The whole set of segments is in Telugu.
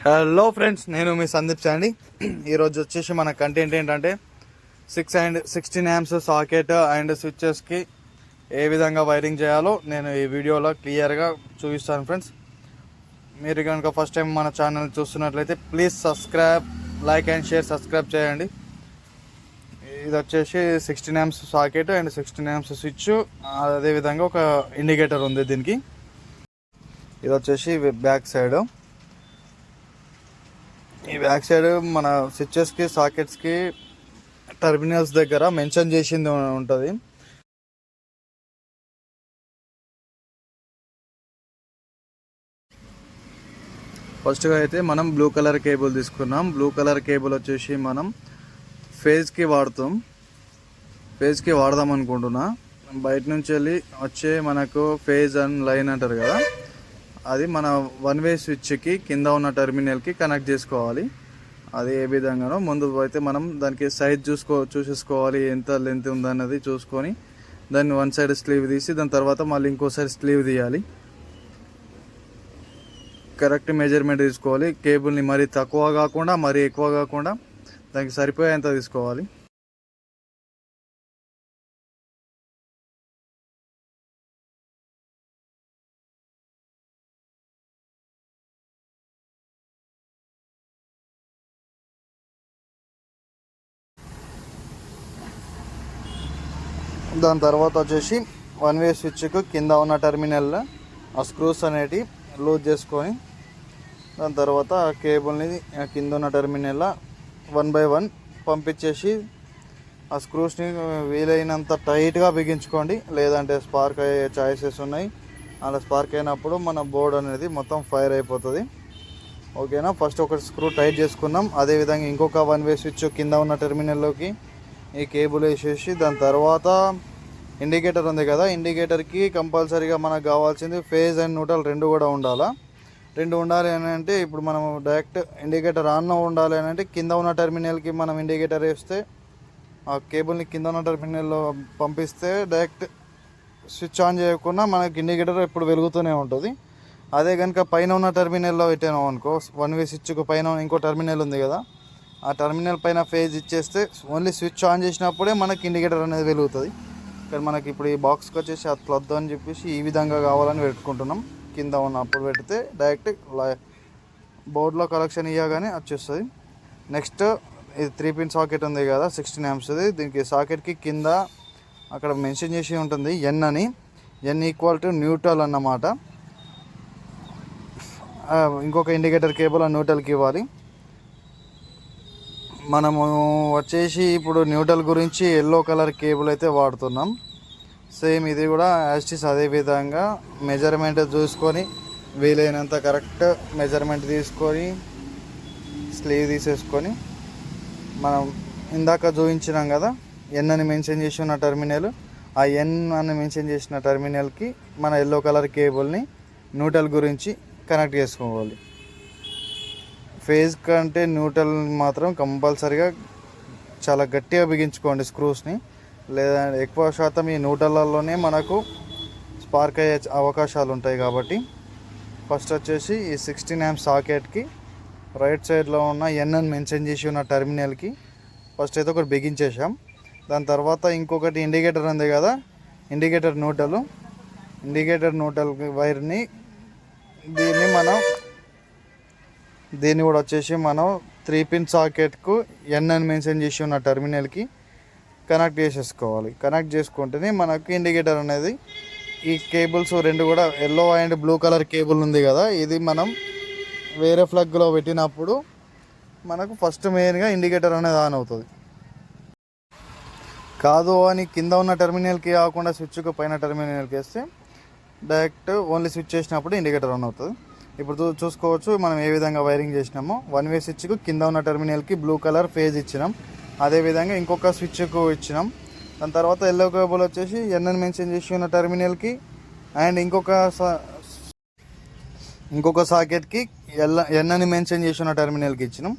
హలో ఫ్రెండ్స్, నేను మీ సందీప్ శాండి. ఈరోజు వచ్చేసి మన కంటెంట్ ఏంటంటే 16 amps సాకెట్ అండ్ స్విచ్చెస్కి ఏ విధంగా వైరింగ్ చేయాలో నేను ఈ వీడియోలో క్లియర్గా చూపిస్తాను. ఫ్రెండ్స్, మీరు కనుక ఫస్ట్ టైం మన ఛానల్ చూస్తున్నట్లయితే please subscribe, like and share, subscribe చేయండి. ఇది వచ్చేసి 16 amps socket and 16 amps switch, అదేవిధంగా ఒక ఇండికేటర్ ఉంది దీనికి. ఇది వచ్చేసి బ్యాక్ సైడ్. ఈ బ్యాక్ సైడ్ మన స్విచ్చెస్కి సాకెట్స్కి టెర్మినల్స్ దగ్గర మెన్షన్ చేసింది ఉంటుంది. ఫస్ట్గా అయితే మనం బ్లూ కలర్ కేబుల్ తీసుకున్నాం. బ్లూ కలర్ కేబుల్ వచ్చేసి మనం ఫేజ్కి వాడదాం అనుకుంటున్నా. బయట నుంచి వెళ్ళి వచ్చే మనకు ఫేజ్ అండ్ లైన్ అంటారు కదా, అది మన వన్ వే స్విచ్కి కింద ఉన్న టెర్మినల్కి కనెక్ట్ చేసుకోవాలి. అది ఏ విధంగానో ముందు అయితే మనం దానికి సైజ్ చూసేసుకోవాలి, ఎంత లెంత్ ఉందన్నది చూసుకొని దాన్ని వన్ సైడ్ స్లీవ్ తీసి దాని తర్వాత మళ్ళీ ఇంకో సైడ్ స్లీవ్ తీయాలి. కరెక్ట్ మెజర్మెంట్ తీసుకోవాలి. కేబుల్ని మరీ తక్కువ కాకుండా మరీ ఎక్కువ కాకుండా దానికి సరిపోయేంత తీసుకోవాలి. దాని తర్వాత వచ్చేసి వన్ వే స్విచ్కు కింద ఉన్న టెర్మినల్లో ఆ స్క్రూస్ అనేటివి లూజ్ చేసుకొని దాని తర్వాత ఆ కేబుల్ని కింద ఉన్న టెర్మినల్లో 1 by 1 పంపించేసి ఆ స్క్రూస్ని వీలైనంత టైట్గా బిగించుకోండి, లేదంటే స్పార్క్ అయ్యే ఛాయిసెస్ ఉన్నాయి. అలా స్పార్క్ అయినప్పుడు మన బోర్డ్ అనేది మొత్తం ఫైర్ అయిపోతుంది. ఓకేనా, ఫస్ట్ ఒక స్క్రూ టైట్ చేసుకున్నాం. అదేవిధంగా ఇంకొక వన్ వే స్విచ్ కింద ఉన్న టెర్మినల్లోకి ఈ కేబుల్ వేసేసి దాని తర్వాత ఇండికేటర్ ఉంది కదా, ఇండికేటర్కి కంపల్సరీగా మనకు కావాల్సింది ఫేజ్ అండ్ న్యూట్రల్ రెండు కూడా ఉండాలి. రెండు ఉండాలి అని అంటే ఇప్పుడు మనం డైరెక్ట్ ఇండికేటర్ ఆన్ ఉండాలి అని అంటే కింద ఉన్న టెర్మినల్కి మనం ఇండికేటర్ వేస్తే ఆ కేబుల్ని కింద ఉన్న టెర్మినల్లో పంపిస్తే డైరెక్ట్ స్విచ్ ఆన్ చేయకుండా మనకి ఇండికేటర్ ఎప్పుడు వెలుగుతూనే ఉంటుంది. అదే కనుక పైన ఉన్న టెర్మినల్లో పెట్టాను అనుకో, వన్ వే స్విచ్కు పైన ఇంకో టెర్మినల్ ఉంది కదా, ఆ టెర్మినల్ పైన ఫేజ్ ఇచ్చేస్తే ఓన్లీ స్విచ్ ఆన్ చేసినప్పుడే మనకి ఇండికేటర్ అనేది వెలుగుతుంది. కానీ మనకి ఇప్పుడు ఈ బాక్స్కి వచ్చేసి అట్లా వద్దు అని చెప్పేసి ఈ విధంగా కావాలని పెట్టుకుంటున్నాం. కింద ఉన్నప్పుడు పెడితే డైరెక్ట్ బోర్డులో కలెక్షన్ ఇవ్వగానే వచ్చేస్తుంది. నెక్స్ట్ ఇది 3 pin సాకెట్ ఉంది కదా 16 amps, దీనికి సాకెట్కి కింద అక్కడ మెన్షన్ చేసి ఉంటుంది ఎన్ అని. ఎన్ ఈక్వల్ టు న్యూట్రల్ అన్నమాట. ఇంకొక ఇండికేటర్ కేబుల్ ఆ న్యూట్రల్కి ఇవ్వాలి. మనము వచ్చేసి ఇప్పుడు న్యూట్రల్ గురించి ఎల్లో కలర్ కేబుల్ అయితే వాడుతున్నాం. సేమ్ ఇది కూడా యాస్టిస్ అదే విధంగా మెజర్మెంట్ చూసుకొని వీలైనంత కరెక్ట్ మెజర్మెంట్ తీసుకొని స్లీవ్ తీసేసుకొని మనం ఇందాక చూపించినాం కదా ఎన్ అని మెన్షన్ చేసి ఉన్న టెర్మినల్, ఆ ఎన్ అని మెన్షన్ చేసిన టెర్మినల్కి మన ఎల్లో కలర్ కేబుల్ని న్యూట్రల్ గురించి కనెక్ట్ చేసుకోవాలి. ఫేజ్ కంటే న్యూట్రల్ మాత్రం కంపల్సరీగా చాలా గట్టిగా బిగించుకోండి స్క్రూస్ని, లేదా ఎక్కువ శాతం ఈ న్యూట్రల్లోనే మనకు స్పార్క్ అయ్యే అవకాశాలు ఉంటాయి. కాబట్టి ఫస్ట్ వచ్చేసి ఈ 16 amps సాకెట్కి రైట్ సైడ్లో ఉన్న ఎన్ అని మెన్షన్ చేసి ఉన్న టెర్మినల్కి ఫస్ట్ అయితే ఒకటి బిగించేసాం. దాని తర్వాత ఇంకొకటి ఇండికేటర్ ఉంది కదా, ఇండికేటర్ న్యూట్రల్ వైర్ని దీన్ని కూడా వచ్చేసి మనం 3 pin సాకెట్కు ఎన్ అని మెన్షన్ చేసి ఉన్న టెర్మినల్కి కనెక్ట్ చేసేసుకోవాలి. కనెక్ట్ చేసుకుంటేనే మనకు ఇండికేటర్ అనేది, ఈ కేబుల్స్ రెండు కూడా yellow and blue colour cable ఉంది కదా, ఇది మనం వేరే ప్లగ్లో పెట్టినప్పుడు మనకు ఫస్ట్ మెయిన్గా ఇండికేటర్ అనేది ఆన్ అవుతుంది. కాదు అని కింద ఉన్న టెర్మినల్కి కాకుండా స్విచ్కు పైన టెర్మినల్కి వేస్తే డైరెక్ట్ ఓన్లీ స్విచ్ చేసినప్పుడు ఇండికేటర్ ఆన్ అవుతుంది. ఇప్పుడు చూసుకోవచ్చు మనం ఏ విధంగా వైరింగ్ చేసినామో. వన్ వే స్విచ్కు కింద ఉన్న టెర్మినల్కి బ్లూ కలర్ ఫేజ్ ఇచ్చినాం, అదేవిధంగా ఇంకొక స్విచ్కు ఇచ్చినాం. దాని తర్వాత ఎల్లో కేబుల్ వచ్చేసి ఎన్ అని మెన్షన్ చేసి ఉన్న టెర్మినల్కి అండ్ ఇంకొక సాకెట్కి ఎన్ అని మెన్షన్ చేసి ఉన్న టెర్మినల్కి ఇచ్చినాం.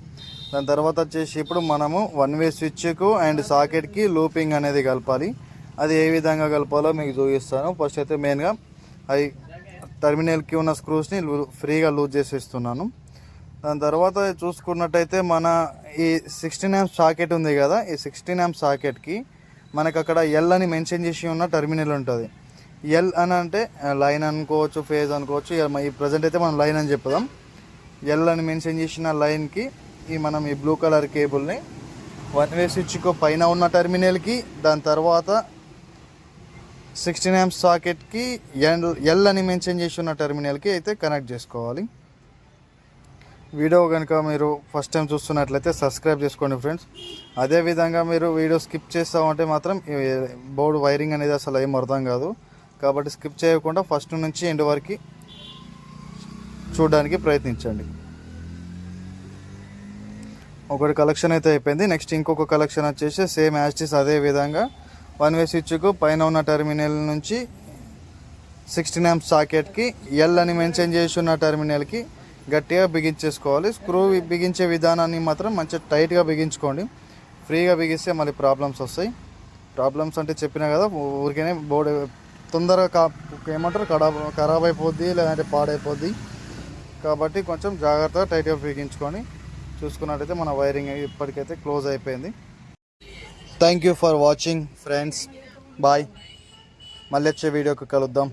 దాని తర్వాత వచ్చేసి ఇప్పుడు మనము వన్ వే స్విచ్కు అండ్ సాకెట్కి లూపింగ్ అనేది కలపాలి. అది ఏ విధంగా కలపాలో మీకు చూపిస్తాను. ఫస్ట్ అయితే మెయిన్గా అది టెర్మినల్కి ఉన్న స్క్రూస్ని ఫ్రీగా లూజ్ చేసేస్తున్నాను. దాని తర్వాత చూసుకున్నట్టయితే మన ఈ 16 amp సాకెట్ ఉంది కదా, ఈ 16 amp సాకెట్కి మనకు అక్కడ ఎల్ అని మెన్షన్ చేసి ఉన్న టెర్మినల్ ఉంటుంది. ఎల్ అని అంటే లైన్ అనుకోవచ్చు, ఫేజ్ అనుకోవచ్చు. ఈ ప్రజెంట్ అయితే మనం లైన్ అని చెప్పుదాం. ఎల్ అని మెన్షన్ చేసిన లైన్కి మనం ఈ బ్లూ కలర్ కేబుల్ని 1 వే స్విచ్కు పైన ఉన్న టెర్మినల్కి, దాని తర్వాత 16 amp సాకెట్కి ఎల్ అని మెన్షన్ చేసి ఉన్న టెర్మినల్కి అయితే కనెక్ట్ చేసుకోవాలి. వీడియో కనుక మీరు ఫస్ట్ టైం చూస్తున్నట్లయితే సబ్స్క్రైబ్ చేసుకోండి ఫ్రెండ్స్. అదేవిధంగా మీరు వీడియో స్కిప్ చేస్తామంటే మాత్రం బోర్డు వైరింగ్ అనేది అసలు ఏం అర్థం కాదు. కాబట్టి స్కిప్ చేయకుండా ఫస్ట్ నుంచి ఎండ్ వరకు చూడడానికి ప్రయత్నించండి. ఒకటి కలెక్షన్ అయితే అయిపోయింది. నెక్స్ట్ ఇంకొక కలెక్షన్ వచ్చేసి సేమ్ యాస్టిస్ అదే విధంగా 1 వే స్విచ్కు పైన ఉన్న టెర్మినల్ నుంచి 16 amp సాకెట్కి ఎల్ అని మెన్షన్ చేసి ఉన్న టెర్మినల్కి గట్టిగా బిగించేసుకోవాలి. స్క్రూ బిగించే విధానాన్ని మాత్రం మంచిగా టైట్గా బిగించుకోండి. ఫ్రీగా బిగిస్తే మళ్ళీ ప్రాబ్లమ్స్ వస్తాయి. ప్రాబ్లమ్స్ అంటే చెప్పినా కదా, ఊరికేనే బోర్డు తొందరగా ఏమంటారు ఖరాబ్ అయిపోద్ది, లేదంటే పాడైపోద్ది. కాబట్టి కొంచెం జాగ్రత్తగా టైట్గా బిగించుకొని చూసుకున్నట్టయితే మన వైరింగ్ ఇప్పటికైతే క్లోజ్ అయిపోయింది. Thank you for watching friends. Bye. మళ్ళీ వచ్చే వీడియోకి కలుద్దాం.